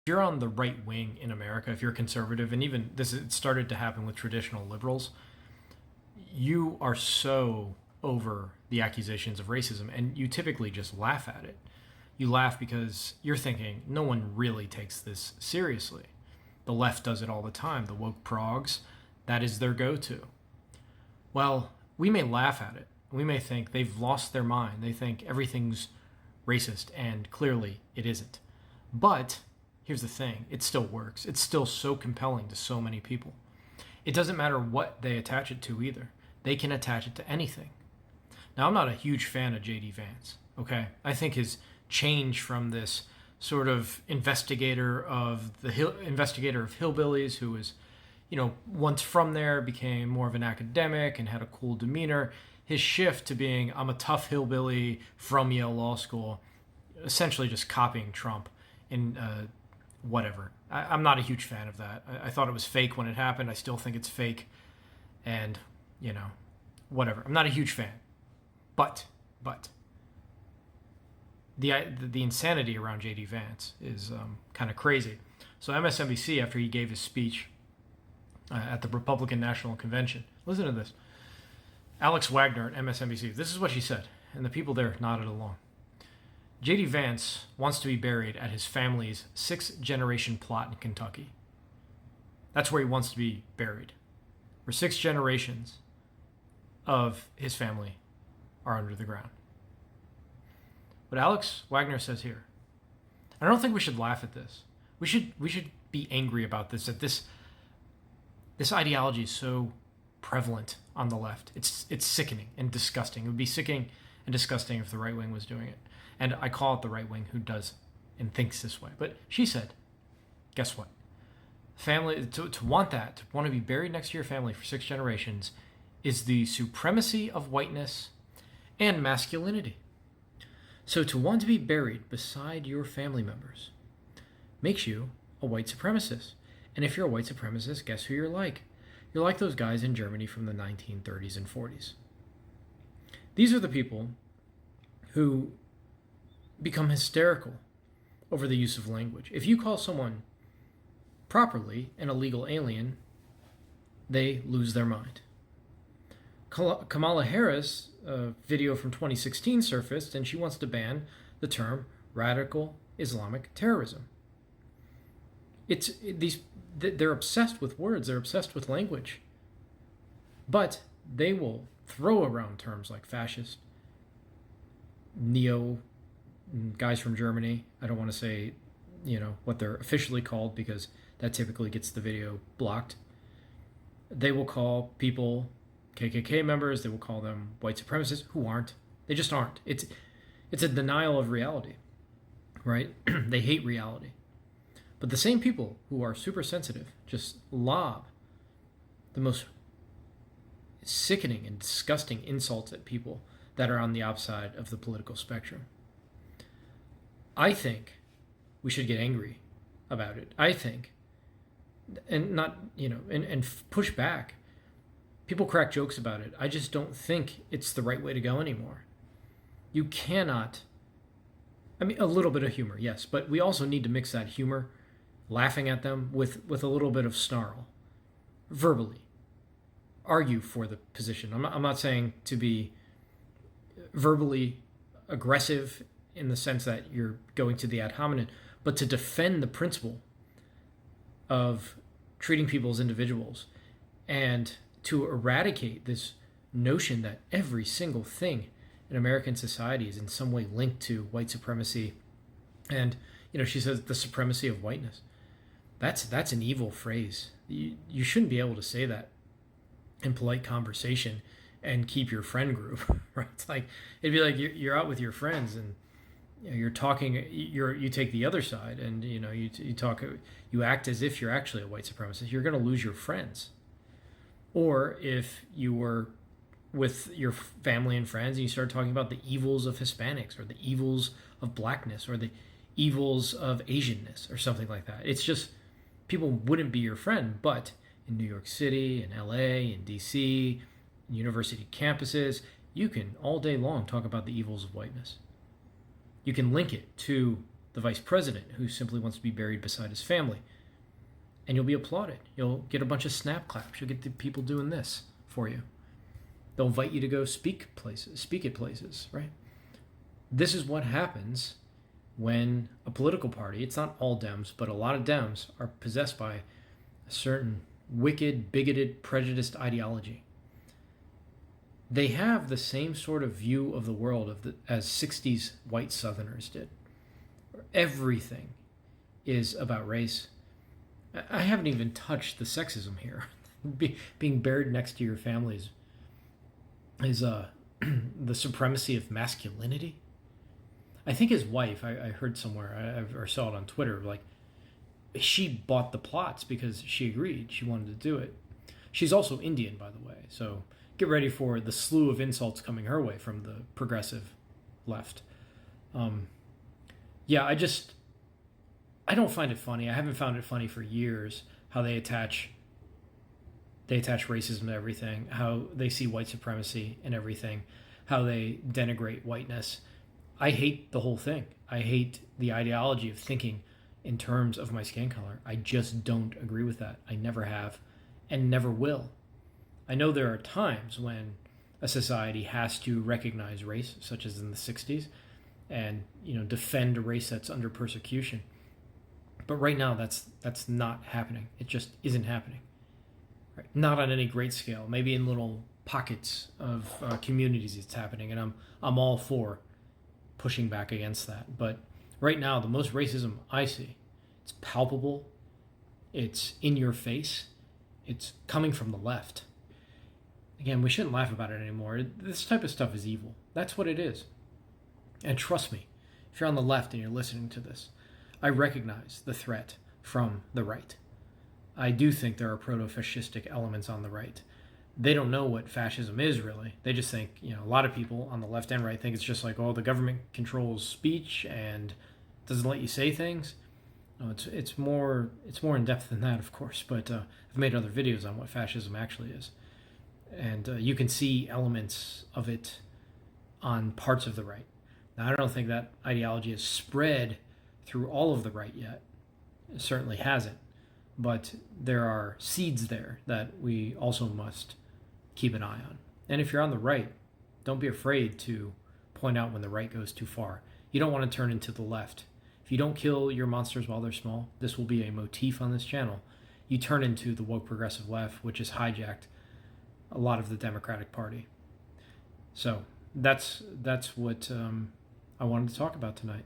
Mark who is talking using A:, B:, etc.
A: you're on the right wing in America, if you're conservative, and even this, it started to happen with traditional liberals, you are so over the accusations of racism, and you typically just laugh at it. You laugh because you're thinking no one really takes this seriously. The left does it all the time. The woke progs, that is their go-to. Well, we may laugh at it. We may think they've lost their mind. They think everything's racist, and clearly it isn't. But here's the thing, it still works. It's still so compelling to so many people. It doesn't matter what they attach it to either. They can attach it to anything. Now, I'm not a huge fan of J.D. Vance, okay? I think his change from this sort of investigator of hillbillies who was, once from there, became more of an academic and had a cool demeanor. His shift to being, I'm a tough hillbilly from Yale Law School, essentially just copying Trump in whatever. I'm not a huge fan of that. I thought it was fake when it happened. I still think it's fake. And, whatever. I'm not a huge fan. But the insanity around J.D. Vance is kind of crazy. So MSNBC, after he gave his speech at the Republican National Convention, listen to this. Alex Wagner at MSNBC, this is what she said, and the people there nodded along. J.D. Vance wants to be buried at his family's 6th-generation plot in Kentucky. That's where he wants to be buried, where 6 generations of his family are under the ground. What Alex Wagner says here, I don't think we should laugh at this. We should be angry about this, that this ideology is so prevalent on the left. It's sickening and disgusting. It would be sickening and disgusting if the right wing was doing it. And I call it the right wing who does and thinks this way. But she said, guess what? Family, to want to be buried next to your family for 6 generations is the supremacy of whiteness and masculinity. So to want to be buried beside your family members makes you a white supremacist. And if you're a white supremacist, guess who you're like? You're like those guys in Germany from the 1930s and 40s. These are the people who become hysterical over the use of language. If you call someone properly an illegal alien, they lose their mind. Kamala Harris, a video from 2016 surfaced, and she wants to ban the term radical Islamic terrorism. They're obsessed with words, they're obsessed with language. But they will throw around terms like fascist, neo, guys from Germany. I don't want to say, what they're officially called because that typically gets the video blocked. They will call people KKK members, they will call them white supremacists who aren't. They just aren't. It's a denial of reality, right? They hate reality. But the same people who are super sensitive just lob the most sickening and disgusting insults at people that are on the outside of the political spectrum. I think we should get angry about it. I think, and not, and push back. People crack jokes about it. I just don't think it's the right way to go anymore. You cannot, a little bit of humor, yes, but we also need to mix that humor, laughing at them, with a little bit of snarl, verbally. Argue for the position. I'm not saying to be verbally aggressive in the sense that you're going to the ad hominem, but to defend the principle of treating people as individuals and to eradicate this notion that every single thing in American society is in some way linked to white supremacy. And, she says the supremacy of whiteness. That's an evil phrase. You shouldn't be able to say that in polite conversation and keep your friend group, right? It's like, it'd be like you're out with your friends and you're talking, you take the other side and, you talk, you act as if you're actually a white supremacist. You're going to lose your friends. Or if you were with your family and friends and you start talking about the evils of Hispanics or the evils of blackness or the evils of Asianness or something like that. It's just, people wouldn't be your friend. But in New York City, in LA, in DC, in university campuses, you can all day long talk about the evils of whiteness. You can link it to the vice president who simply wants to be buried beside his family. And you'll be applauded. You'll get a bunch of snap claps. You'll get the people doing this for you. They'll invite you to go speak at places, right? This is what happens when a political party, it's not all Dems, but a lot of Dems are possessed by a certain wicked, bigoted, prejudiced ideology. They have the same sort of view of the world as 60s white Southerners did. Everything is about race. I haven't even touched the sexism here. Being buried next to your family is the supremacy of masculinity. I think his wife, I heard somewhere, or saw it on Twitter, like, she bought the plots because she agreed. She wanted to do it. She's also Indian, by the way, so get ready for the slew of insults coming her way from the progressive left. Yeah, I don't find it funny. I haven't found it funny for years how they attach racism to everything, how they see white supremacy in everything, how they denigrate whiteness. I hate the whole thing. I hate the ideology of thinking in terms of my skin color. I just don't agree with that. I never have and never will. I know there are times when a society has to recognize race, such as in the 60s, and defend a race that's under persecution. But right now, that's not happening. It just isn't happening. Right? Not on any great scale. Maybe in little pockets of communities it's happening, and I'm all for pushing back against that. But right now, the most racism I see, it's palpable, it's in your face, it's coming from the left. Again, we shouldn't laugh about it anymore. This type of stuff is evil. That's what it is. And trust me, if you're on the left and you're listening to this, I recognize the threat from the right. I do think there are proto-fascistic elements on the right. They don't know what fascism is, really. They just think, a lot of people on the left and right think it's just like, oh, the government controls speech and doesn't let you say things. No, it's more in depth than that, of course. But I've made other videos on what fascism actually is, and you can see elements of it on parts of the right. Now, I don't think that ideology has spread through all of the right yet. It certainly hasn't, but there are seeds there that we also must keep an eye on. And if you're on the right, don't be afraid to point out when the right goes too far. You don't want to turn into the left. If you don't kill your monsters while they're small, this will be a motif on this channel. You turn into the woke progressive left, which has hijacked a lot of the Democratic Party. So that's what I wanted to talk about tonight.